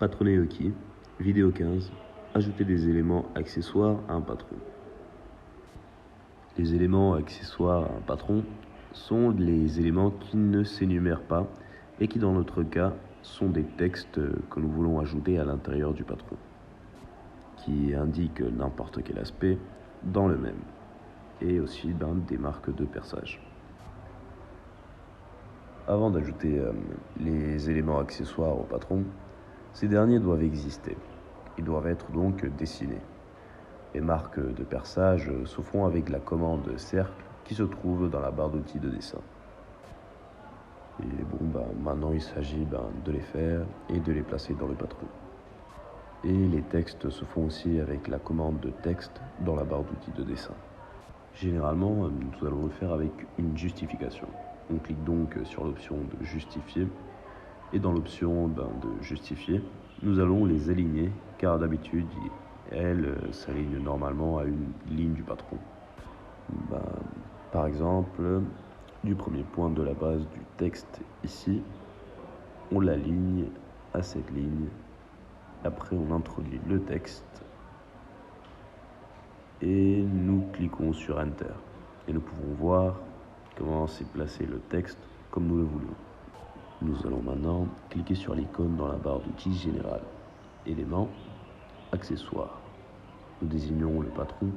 Patron-Hockey, vidéo 15, ajouter des éléments accessoires à un patron. Les éléments accessoires à un patron sont les éléments qui ne s'énumèrent pas et qui dans notre cas sont des textes que nous voulons ajouter à l'intérieur du patron, qui indiquent n'importe quel aspect dans le même, et aussi des marques de perçage. Avant d'ajouter les éléments accessoires au patron, ces derniers doivent exister. Ils doivent être donc dessinés. Les marques de perçage se font avec la commande cercle qui se trouve dans la barre d'outils de dessin. Et maintenant il s'agit de les faire et de les placer dans le patron. Et les textes se font aussi avec la commande de texte dans la barre d'outils de dessin. Généralement, nous allons le faire avec une justification. On clique donc sur l'option de justifier et dans l'option de justifier, nous allons les aligner car d'habitude, elles s'alignent normalement à une ligne du patron. Par exemple, du premier point de la base du texte ici, on l'aligne à cette ligne. Après, on introduit le texte et nous cliquons sur Enter. Et nous pouvons voir comment s'est placé le texte comme nous le voulions. Nous allons maintenant cliquer sur l'icône dans la barre d'outils générale. Éléments, accessoires. Nous désignons le patron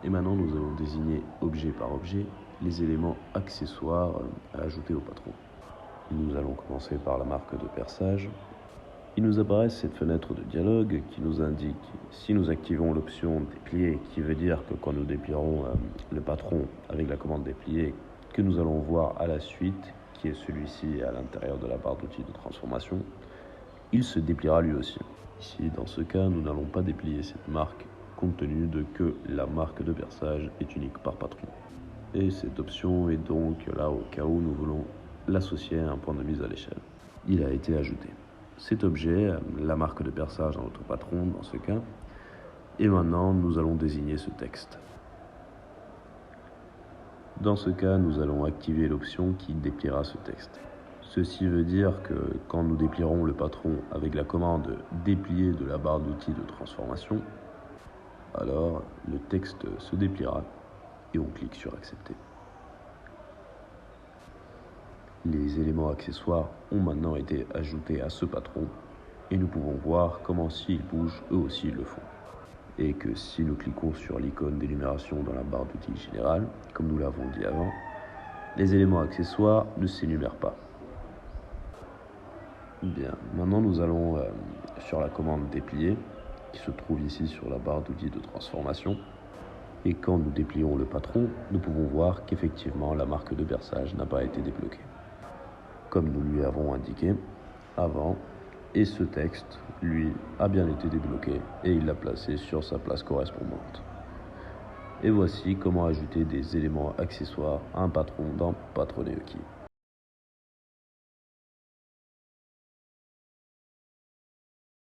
et maintenant nous allons désigner objet par objet les éléments accessoires à ajouter au patron. Nous allons commencer par la marque de perçage. Il nous apparaît cette fenêtre de dialogue qui nous indique si nous activons l'option déplier, qui veut dire que quand nous déplierons le patron avec la commande déplier, que nous allons voir à la suite, qui est celui-ci à l'intérieur de la barre d'outils de transformation, il se dépliera lui aussi. Ici, dans ce cas, nous n'allons pas déplier cette marque compte tenu de que la marque de perçage est unique par patron. Et cette option est donc là au cas où nous voulons l'associer à un point de mise à l'échelle. Il a été ajouté. Cet objet, la marque de perçage dans notre patron dans ce cas, et maintenant nous allons désigner ce texte. Dans ce cas, nous allons activer l'option qui dépliera ce texte. Ceci veut dire que quand nous déplierons le patron avec la commande déplier de la barre d'outils de transformation, alors le texte se dépliera et on clique sur accepter. Les éléments accessoires ont maintenant été ajoutés à ce patron et nous pouvons voir comment s'ils bougent, eux aussi ils le font. Et que si nous cliquons sur l'icône d'énumération dans la barre d'outils générale, comme nous l'avons dit avant, les éléments accessoires ne s'énumèrent pas. Bien, maintenant nous allons sur la commande déplier, qui se trouve ici sur la barre d'outils de transformation. Et quand nous déplions le patron, nous pouvons voir qu'effectivement la marque de perçage n'a pas été débloquée, comme nous lui avons indiqué avant. Et ce texte, lui, a bien été débloqué et il l'a placé sur sa place correspondante. Et voici comment ajouter des éléments accessoires à un patron dans Patron-Hockey.